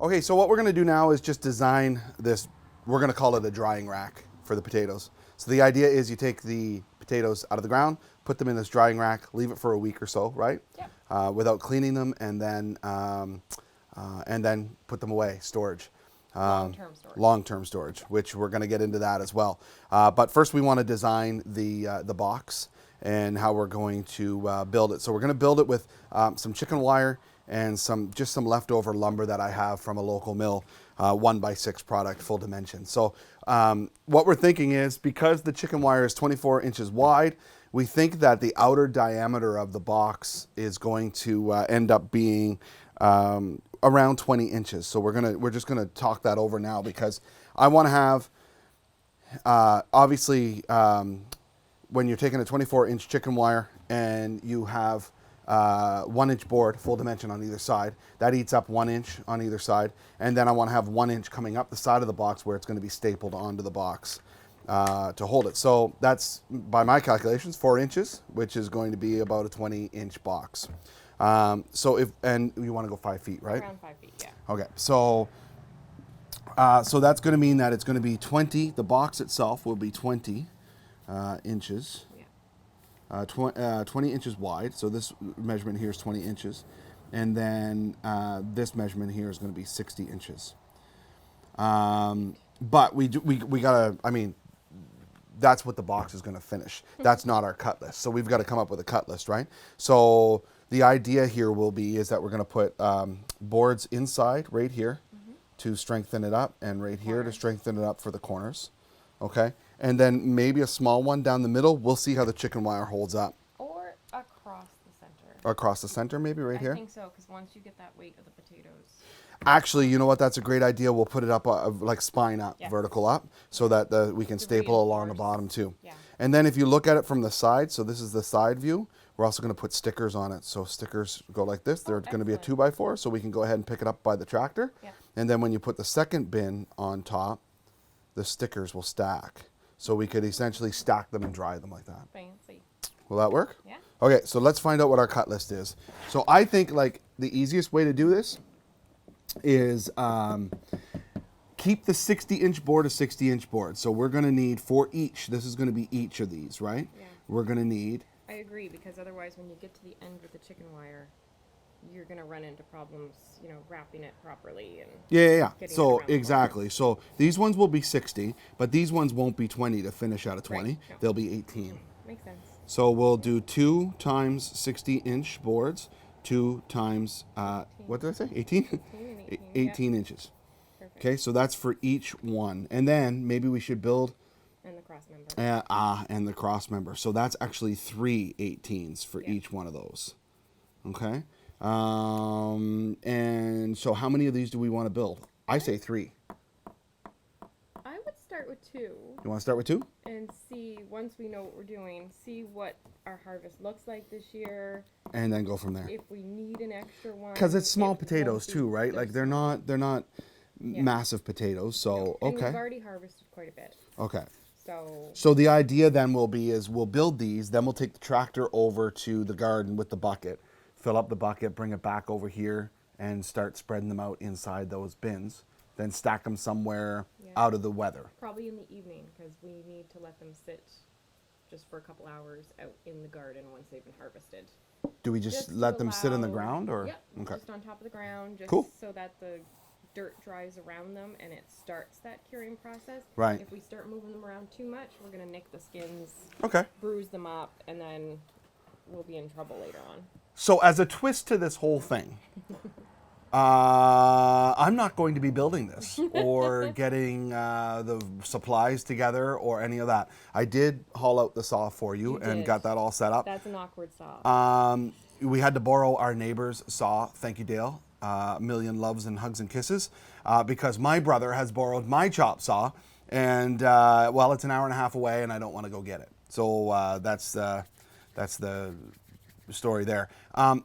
Okay, so what we're going to do now is just design this. We're going to call it a drying rack for the potatoes. So the idea is you take the potatoes out of the ground, put them in this drying rack, leave it for a week or so, right? Yep. Without cleaning them, and then put them away, storage. Long-term storage. Long-term storage, which we're going to get into that as well. But first we want to design the box and how we're going to build it. So we're going to build it with some chicken wire and some leftover lumber that I have from a local mill, 1x6 product, full dimension. So what we're thinking is, because the chicken wire is 24 inches wide, we think that the outer diameter of the box is going to end up being around 20 inches. So we're just gonna talk that over now, because I want to have obviously when you're taking a 24-inch chicken wire and you have 1-inch board, full dimension on either side, that eats up 1 inch on either side, and then I want to have 1 inch coming up the side of the box where it's going to be stapled onto the box to hold it. So that's, by my calculations, 4 inches, which is going to be about a 20-inch box. So and you want to go 5 feet, right? Around 5 feet, yeah. Okay, so that's going to mean that it's going to be 20. The box itself will be 20 inches. 20 inches wide, so this measurement here is 20 inches, and then this measurement here is going to be 60 inches. But we gotta, I mean, that's what the box is going to finish. That's not our cut list, so we've got to come up with a cut list, right? So the idea here is that we're going to put boards inside right here to strengthen it up, and right here to strengthen it up for the corners, okay? And then maybe a small one down the middle. We'll see how the chicken wire holds up. Or across the center. Across the center, maybe right here? I think so, because once you get that weight of the potatoes. Actually, you know what? That's a great idea. We'll put it up, like spine up, vertical up, so that we can staple along the bottom too. Yeah. And then if you look at it from the side, so this is the side view, we're also going to put stickers on it. So stickers go like this. They're going to be a 2x4, so we can go ahead and pick it up by the tractor. Yeah. And then when you put the second bin on top, the stickers will stack. So we could essentially stack them and dry them like that. Fancy. Will that work? Yeah. Okay, so let's find out what our cut list is. So I think like the easiest way to do this is keep the 60-inch board a 60-inch board. So we're going to need for each, this is going to be each of these, right? Yeah. We're going to need. I agree, because otherwise when you get to the end with the chicken wire, you're going to run into problems, you know, wrapping it properly. And Yeah. So exactly. So these ones will be 60, but these ones won't be 20 to finish out of 20. Right. No. They'll be 18. Makes sense. So we'll do 2 times 60-inch boards, 2 times, what did I say? 18? 18 inches. Perfect. Okay, so that's for each one. And then maybe we should build. And the cross member. And the cross member. So that's actually 3 18s for each one of those. Okay. And so how many of these do we want to build? I say 3. I would start with 2. You want to start with 2? And see, once we know what we're doing, see what our harvest looks like this year. And then go from there. If we need an extra one. Because it's small potatoes too, right? Like they're not Yeah. massive potatoes. So No. And okay. we've already harvested quite a bit. Okay. So the idea then will be is we'll build these, then we'll take the tractor over to the garden with the bucket, fill up the bucket, bring it back over here, and start spreading them out inside those bins. Then stack them somewhere out of the weather. Probably in the evening, because we need to let them sit just for a couple hours out in the garden once they've been harvested. Do we just let them sit on the ground, or? Yep, Okay. just on top of the ground, just Cool. so that the dirt dries around them and it starts that curing process. Right. If we start moving them around too much, we're going to nick the skins, Okay. bruise them up, and then we'll be in trouble later on. So as a twist to this whole thing, I'm not going to be building this or getting the supplies together or any of that. I did haul out the saw for you and did. got that all set up. That's an awkward saw. We had to borrow our neighbor's saw. Thank you, Dale. A million loves and hugs and kisses, because my brother has borrowed my chop saw, and well, it's an hour and a half away, and I don't want to go get it. So that's the story there.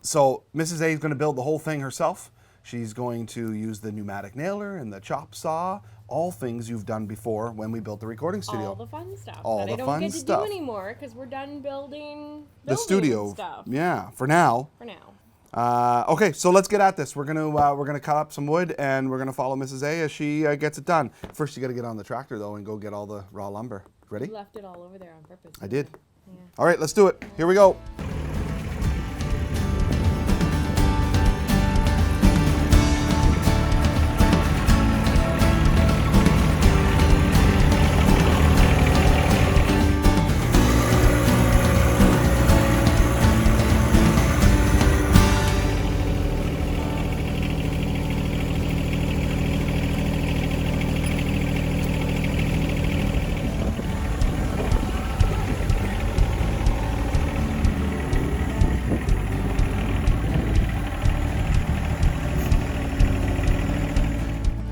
So Mrs. A is going to build the whole thing herself. She's going to use the pneumatic nailer and the chop saw, all things you've done before when we built the recording studio. All the fun stuff All that the I don't fun get to stuff. do anymore because we're done building The studio. stuff. Yeah, for now. For now. Okay, so let's get at this. We're gonna cut up some wood and we're gonna follow Mrs. A as she gets it done. First, you got to get on the tractor though and go get all the raw lumber. Ready? You left it all over there on purpose. I did. Yeah. All right, let's do it. Here we go.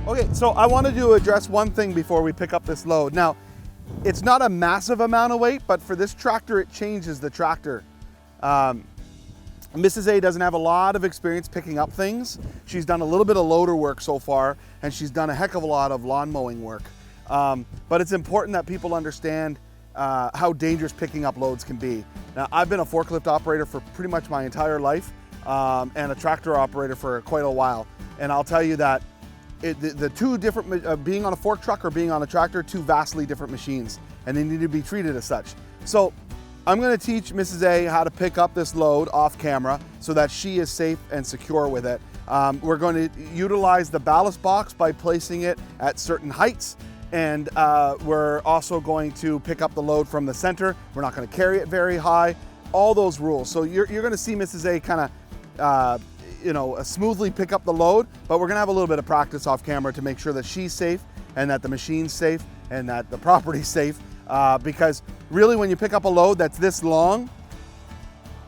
Okay, so I wanted to address one thing before we pick up this load. Now, it's not a massive amount of weight, but for this tractor, it changes the tractor. Mrs. A doesn't have a lot of experience picking up things. She's done a little bit of loader work so far, and she's done a heck of a lot of lawn mowing work. But it's important that people understand how dangerous picking up loads can be. Now, I've been a forklift operator for pretty much my entire life, and a tractor operator for quite a while. And I'll tell you that the two different, being on a fork truck or being on a tractor, two vastly different machines, and they need to be treated as such. So I'm gonna teach Mrs. A how to pick up this load off camera so that she is safe and secure with it. We're going to utilize the ballast box by placing it at certain heights, and we're also going to pick up the load from the center. We're not gonna carry it very high, all those rules. So you're gonna see Mrs. A kind of smoothly pick up the load, but we're gonna have a little bit of practice off camera to make sure that she's safe and that the machine's safe and that the property's safe. Because really, when you pick up a load that's this long,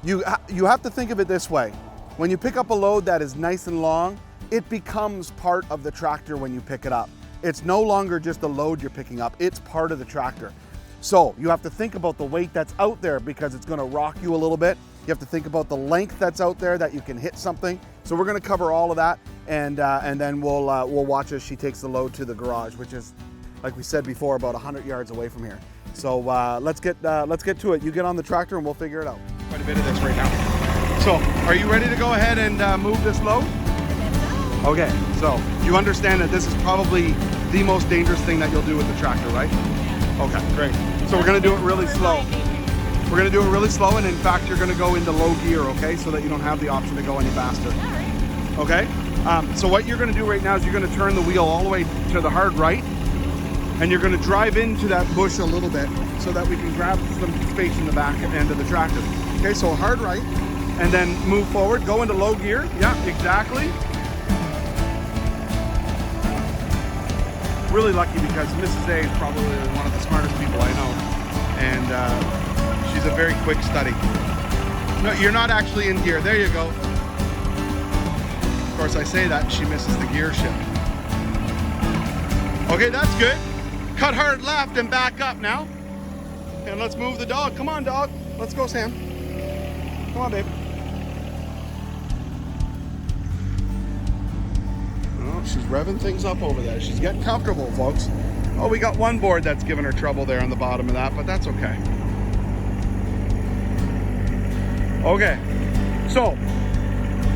you have to think of it this way. When you pick up a load that is nice and long, it becomes part of the tractor when you pick it up. It's no longer just a load you're picking up, it's part of the tractor. So you have to think about the weight that's out there because it's gonna rock you a little bit. You have to think about the length that's out there that you can hit something. So we're gonna cover all of that, and then we'll watch as she takes the load to the garage, which is, like we said before, about 100 yards away from here. So let's get to it. You get on the tractor and we'll figure it out. Quite a bit of this right now. So are you ready to go ahead and move this load? Okay, so you understand that this is probably the most dangerous thing that you'll do with the tractor, right? Okay, great. So we're gonna do it really slow. We're gonna do it really slow, and in fact, you're gonna go into low gear, okay? So that you don't have the option to go any faster. Okay? So what you're gonna do right now is you're gonna turn the wheel all the way to the hard right, and you're gonna drive into that bush a little bit so that we can grab some space in the back end of the tractor. Okay, so hard right, and then move forward, go into low gear. Yeah, exactly. Really lucky because Mrs. A is probably one of the smartest people I know, and she's a very quick study. No, you're not actually in gear. There you go. Of course, I say that and she misses the gear shift. Okay, that's good. Cut hard left and back up now. And let's move the dog. Come on, dog. Let's go, Sam. Come on, babe. Oh, she's revving things up over there. She's getting comfortable, folks. Oh, we got one board that's giving her trouble there on the bottom of that, but that's okay. Okay, so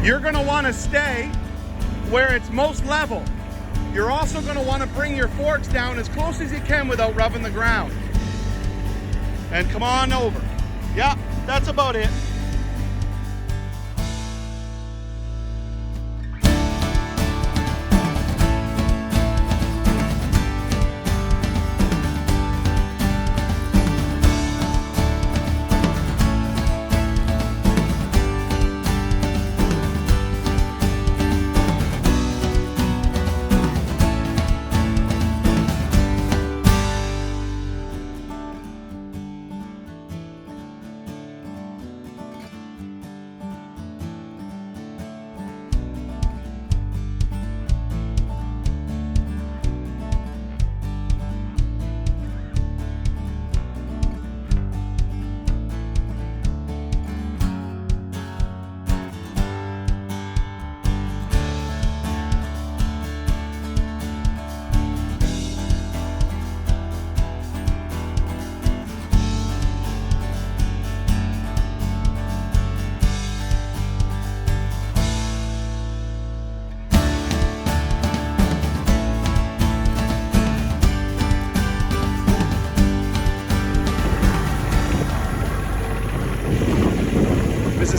you're gonna wanna stay where it's most level. You're also gonna wanna bring your forks down as close as you can without rubbing the ground. And come on over. Yeah, that's about it.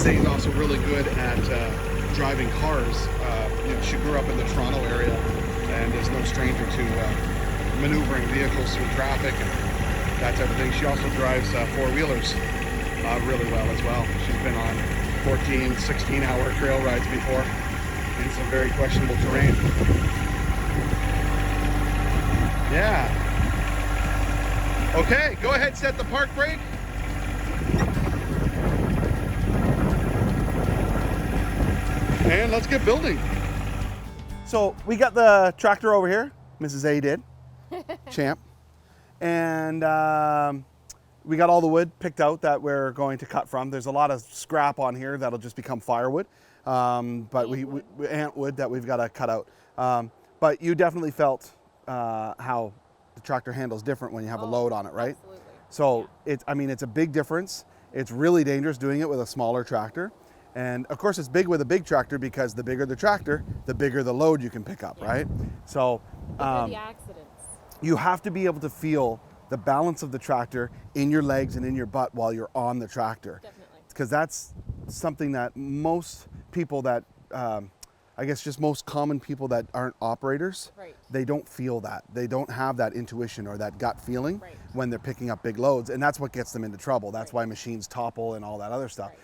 Mrs. A is also really good at driving cars. She grew up in the Toronto area and is no stranger to maneuvering vehicles through traffic and that type of thing. She also drives four-wheelers really well as well. She's been on 14, 16-hour trail rides before in some very questionable terrain. Yeah. Okay, go ahead, set the park brake. And let's get building. So we got the tractor over here. Mrs. A did. Champ. And we got all the wood picked out that we're going to cut from. There's a lot of scrap on here that'll just become firewood. But we ant wood that we've got to cut out. But you definitely felt how the tractor handles different when you have a load on it, right? Absolutely. So it's a big difference. It's really dangerous doing it with a smaller tractor. And of course it's big with a big tractor because the bigger the tractor, the bigger the load you can pick up, right? So The accidents. you have to be able to feel the balance of the tractor in your legs and in your butt while you're on the tractor. Definitely. Because that's something that most people that, I guess just most common people that aren't operators, Right. they don't feel that. They don't have that intuition or that gut feeling Right. when they're picking up big loads. And that's what gets them into trouble. That's Right. why machines topple and all that other stuff. Right.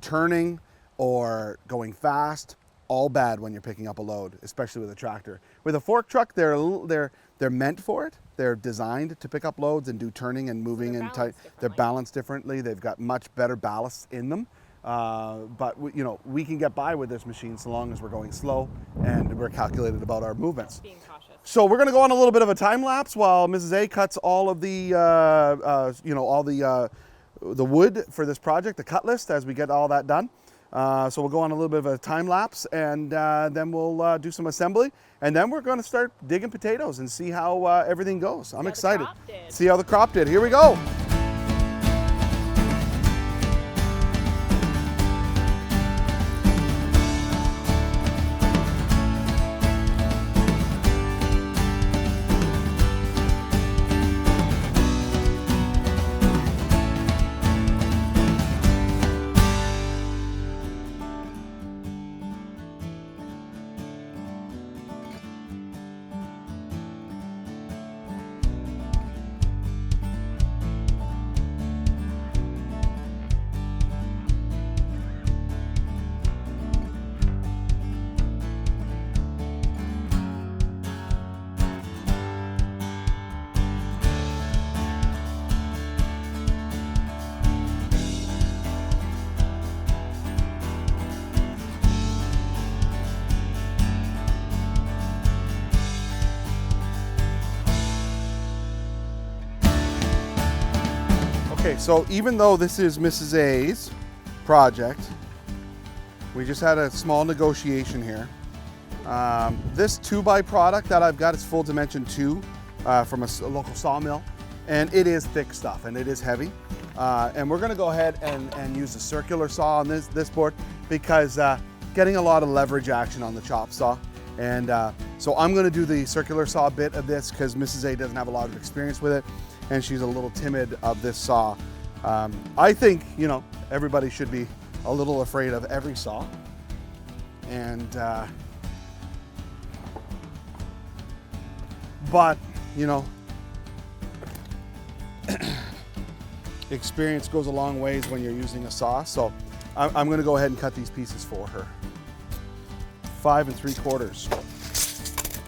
Turning or going fast, all bad when you're picking up a load, especially with a tractor. With a fork truck, they're meant for it. They're designed to pick up loads and do turning and moving they're and balanced they're differently. balanced differently. They've got much better ballast in them. But we can get by with this machine so long as we're going slow and we're calculated about our movements. Being cautious. So we're going to go on a little bit of a time lapse while Mrs. A cuts all of the the wood for this project, the cut list, as we get all that done. So we'll go on a little bit of a time lapse and then we'll do some assembly. And then we're going to start digging potatoes and see how everything goes. I'm excited. crop did. See how the crop did. Here we go. Okay, so even though this is Mrs. A's project, we just had a small negotiation here. This 2x product that I've got is full dimension 2 from a local sawmill, and it is thick stuff and it is heavy. And we're gonna go ahead and use a circular saw on this board because getting a lot of leverage action on the chop saw. And so I'm gonna do the circular saw bit of this because Mrs. A doesn't have a lot of experience with it and she's a little timid of this saw. I think, everybody should be a little afraid of every saw. And, but, experience goes a long ways when you're using a saw. So I'm gonna go ahead and cut these pieces for her. 5 3/4.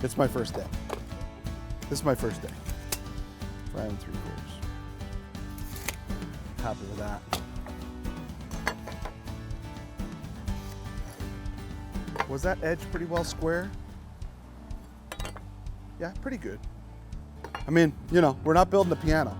It's my first day. This is my first day. 5 3/4. Happy with that. Was that edge pretty well square? Yeah, pretty good. I mean, we're not building a piano.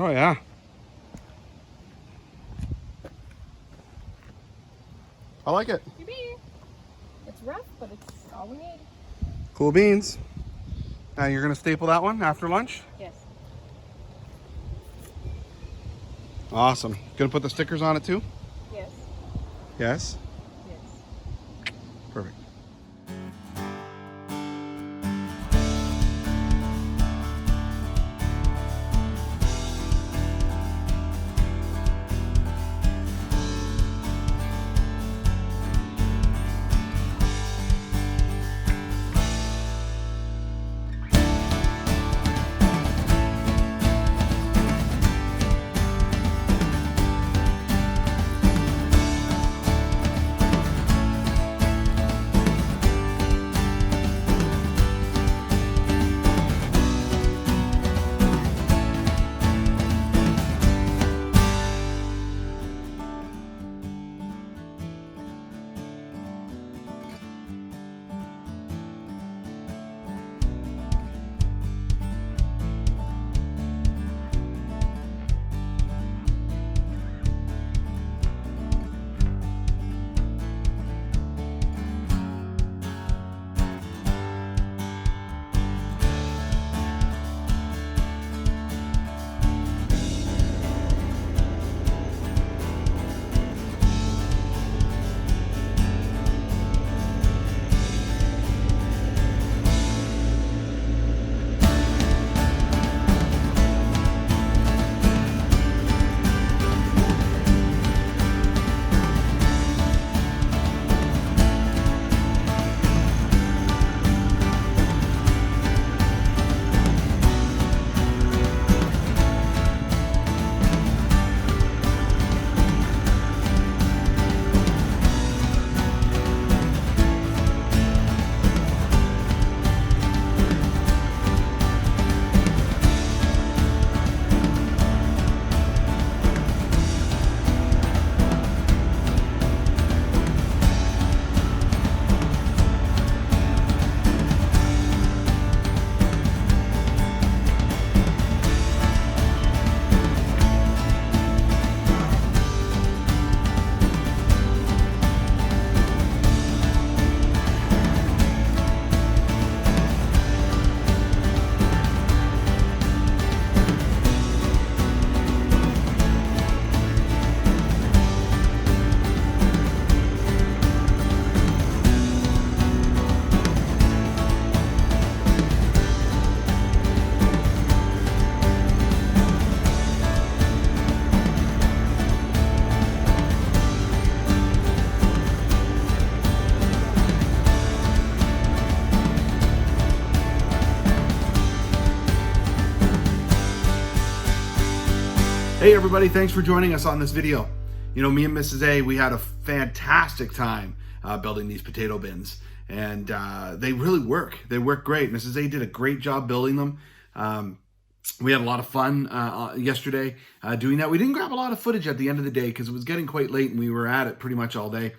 Oh yeah. I like it. Yippee. It's rough, but it's all we need. Cool beans. Now you're gonna staple that one after lunch? Yes. Awesome. Gonna put the stickers on it too? Yes. Yes. Yes. Perfect. Hey everybody, thanks for joining us on this video. You know, me and Mrs. A, we had a fantastic time building these potato bins, and they really work. They work great. Mrs. A did a great job building them. We had a lot of fun yesterday doing that. We didn't grab a lot of footage at the end of the day because it was getting quite late and we were at it pretty much all day.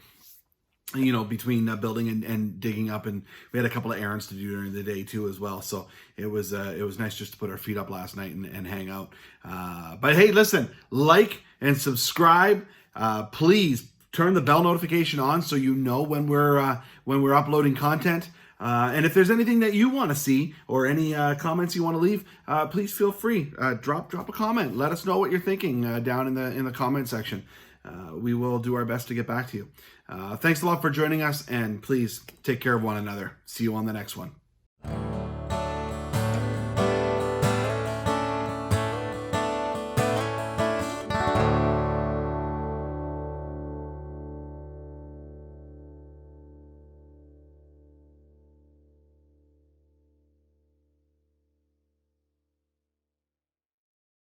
You know, between building and digging up, and we had a couple of errands to do during the day too as well. So it was nice just to put our feet up last night and hang out. But hey, listen, like and subscribe. Please turn the bell notification on so you know when we're uploading content. And if there's anything that you want to see or any comments you want to leave, please feel free. Drop a comment. Let us know what you're thinking down in the comment section. We will do our best to get back to you. Thanks a lot for joining us, and please take care of one another. See you on the next one.